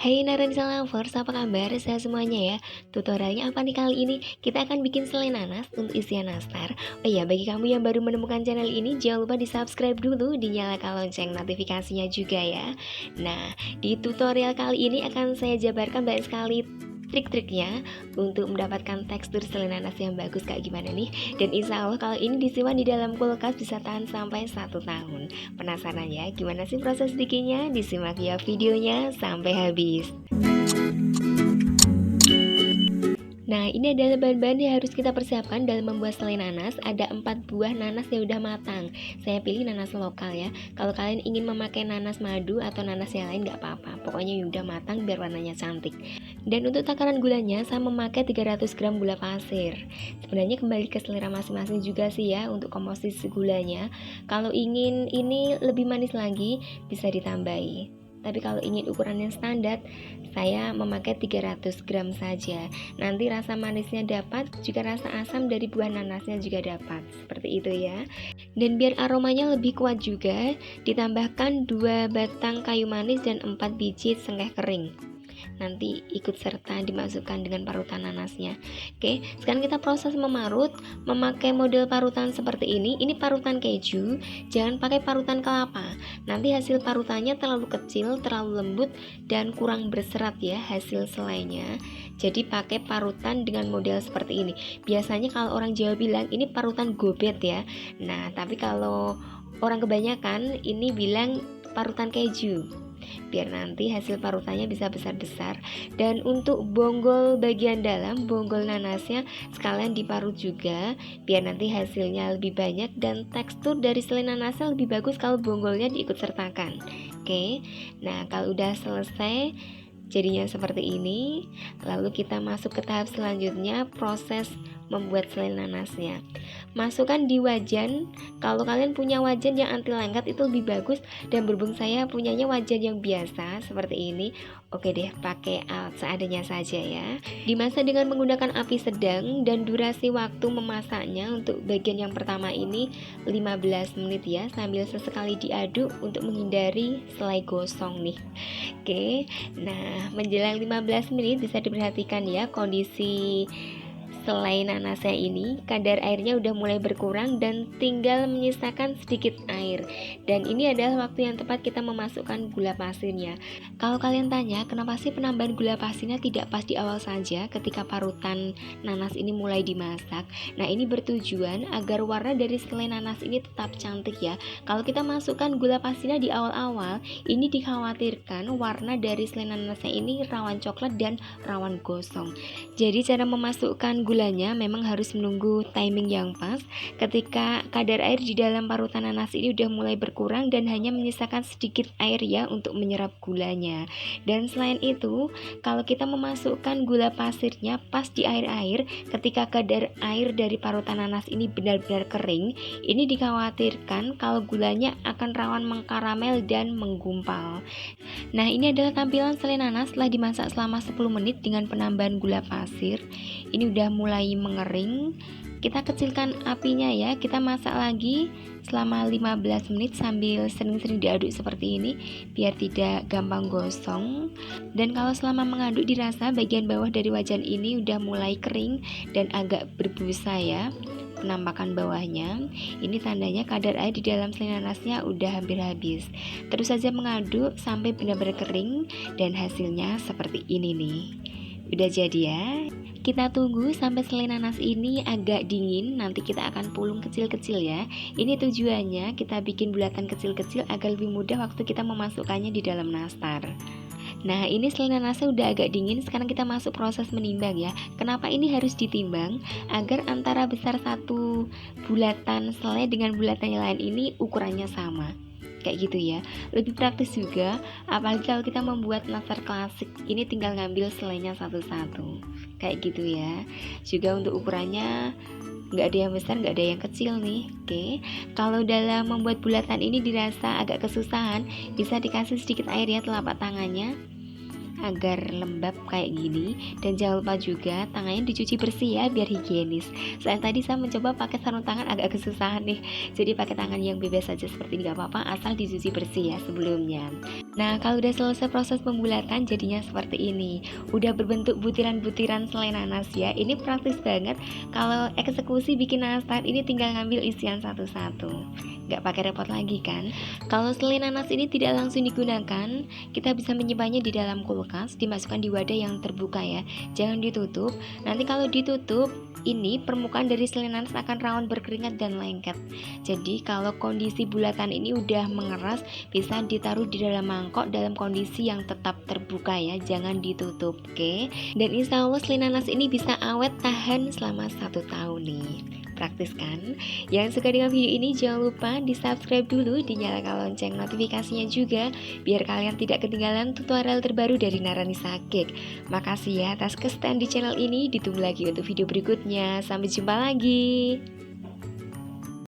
Hai Naranjal Lovers, apa kabar? Sehat semuanya ya? Tutorialnya apa nih kali ini? Kita akan bikin selai nanas untuk isian nastar. Oh iya, bagi kamu yang baru menemukan channel ini, jangan lupa di subscribe dulu, dinyalakan lonceng notifikasinya juga ya. Nah, di tutorial kali ini akan saya jabarkan banyak sekali trik-triknya untuk mendapatkan tekstur selai nanas yang bagus kayak gimana nih. Dan insya Allah kalau ini disimpan di dalam kulkas bisa tahan sampai 1 tahun. Penasaran ya gimana sih proses bikinnya? Disimak ya videonya sampai habis. Nah, ini adalah bahan-bahan yang harus kita persiapkan dalam membuat selai nanas. Ada 4 buah nanas yang udah matang. Saya pilih nanas lokal ya. Kalau kalian ingin memakai nanas madu atau nanas yang lain nggak apa-apa. Pokoknya yang udah matang biar warnanya cantik. Dan untuk takaran gulanya saya memakai 300 gram gula pasir. Sebenarnya kembali ke selera masing-masing juga sih ya untuk komposisi gulanya. Kalau ingin ini lebih manis lagi bisa ditambahi. Tapi kalau ingin ukuran yang standar, saya memakai 300 gram saja. Nanti rasa manisnya dapat, juga rasa asam dari buah nanasnya juga dapat. Seperti itu ya. Dan biar aromanya lebih kuat juga, ditambahkan 2 batang kayu manis dan 4 biji cengkeh kering. Nanti ikut serta dimasukkan dengan parutan nanasnya. Oke, sekarang kita proses memarut. Memakai model parutan seperti ini parutan keju, jangan pakai parutan kelapa. Nanti hasil parutannya terlalu kecil, terlalu lembut, dan kurang berserat ya hasil selainya. Jadi pakai parutan dengan model seperti ini. Biasanya kalau orang Jawa bilang ini parutan gobet ya. Nah, tapi kalau orang kebanyakan ini bilang parutan keju, biar nanti hasil parutannya bisa besar-besar. Dan untuk bonggol bagian dalam, bonggol nanasnya sekalian diparut juga, biar nanti hasilnya lebih banyak dan tekstur dari selai nanasnya lebih bagus kalau bonggolnya diikut sertakan. Oke, nah kalau udah selesai jadinya seperti ini, lalu kita masuk ke tahap selanjutnya, proses membuat selai nanasnya. Masukkan di wajan. Kalau kalian punya wajan yang anti lengket itu lebih bagus, dan berhubung saya punyanya wajan yang biasa seperti ini, oke deh pakai alat seadanya saja ya. Dimasak dengan menggunakan api sedang dan durasi waktu memasaknya untuk bagian yang pertama ini 15 menit ya, sambil sesekali diaduk untuk menghindari selai gosong nih. Oke, nah menjelang 15 menit bisa diperhatikan ya kondisi selai nanasnya ini, kadar airnya udah mulai berkurang dan tinggal menyisakan sedikit air. Dan ini adalah waktu yang tepat kita memasukkan gula pasirnya. Kalau kalian tanya kenapa sih penambahan gula pasirnya tidak pas di awal saja ketika parutan nanas ini mulai dimasak, nah ini bertujuan agar warna dari selai nanas ini tetap cantik ya. Kalau kita masukkan gula pasirnya di awal-awal, ini dikhawatirkan warna dari selai nanasnya ini rawan coklat dan rawan gosong. Jadi cara memasukkan gulanya memang harus menunggu timing yang pas ketika kadar air di dalam parutan nanas ini udah mulai berkurang dan hanya menyisakan sedikit air ya untuk menyerap gulanya. Dan selain itu, kalau kita memasukkan gula pasirnya pas di air-air ketika kadar air dari parutan nanas ini benar-benar kering, ini dikhawatirkan kalau gulanya akan rawan mengkaramel dan menggumpal. Nah, ini adalah tampilan selai nanas setelah dimasak selama 10 menit dengan penambahan gula pasir. Ini udah mulai mengering. Kita kecilkan apinya ya. Kita masak lagi selama 15 menit sambil sering-sering diaduk seperti ini biar tidak gampang gosong. Dan kalau selama mengaduk dirasa bagian bawah dari wajan ini udah mulai kering dan agak berbusa ya penampakan bawahnya, ini tandanya kadar air di dalam selai nanasnya udah hampir habis. Terus saja mengaduk sampai benar-benar kering dan hasilnya seperti ini nih. Udah jadi ya. Kita tunggu sampai selai nanas ini agak dingin, nanti kita akan pulung kecil-kecil ya. Ini tujuannya kita bikin bulatan kecil-kecil agar lebih mudah waktu kita memasukkannya di dalam nastar. Nah, ini selai nanasnya udah agak dingin, sekarang kita masuk proses menimbang ya. Kenapa ini harus ditimbang? Agar antara besar satu bulatan selai dengan bulatan yang lain ini ukurannya sama. Kayak gitu ya, lebih praktis juga. Apalagi kalau kita membuat nastar klasik, ini tinggal ngambil selainya satu-satu kayak gitu ya. Juga untuk ukurannya nggak ada yang besar, nggak ada yang kecil nih. Oke, kalau dalam membuat bulatan ini dirasa agak kesusahan, bisa dikasih sedikit air ya telapak tangannya. agar lembab kayak gini. Dan jangan lupa juga tangannya dicuci bersih ya, biar higienis. Selain tadi saya mencoba pakai sarung tangan agak kesusahan nih, jadi pakai tangan yang bebas saja seperti ini, gak apa-apa asal dicuci bersih ya sebelumnya. Nah, kalau udah selesai proses pembulatan jadinya seperti ini, udah berbentuk butiran-butiran selai nanas ya. Ini praktis banget. Kalau eksekusi bikin nastar ini tinggal ngambil isian satu-satu, nggak pakai repot lagi kan. Kalau selai nanas ini tidak langsung digunakan, kita bisa menyimpannya di dalam kulkas, dimasukkan di wadah yang terbuka ya, jangan ditutup. Nanti kalau ditutup, ini permukaan dari selai nanas akan rawan berkeringat dan lengket. Jadi kalau kondisi bulatan ini udah mengeras, bisa ditaruh di dalam mangkok dalam kondisi yang tetap terbuka ya, jangan ditutup, oke? Dan insya Allah selai nanas ini bisa awet tahan selama 1 tahun nih. Praktis kan? Yang suka dengan video ini jangan lupa di subscribe dulu, dinyalakan lonceng notifikasinya juga, biar kalian tidak ketinggalan tutorial terbaru dari Naranisha Cake. Makasih ya atas kesetaan di channel ini, ditunggu lagi untuk video berikutnya. Sampai jumpa lagi.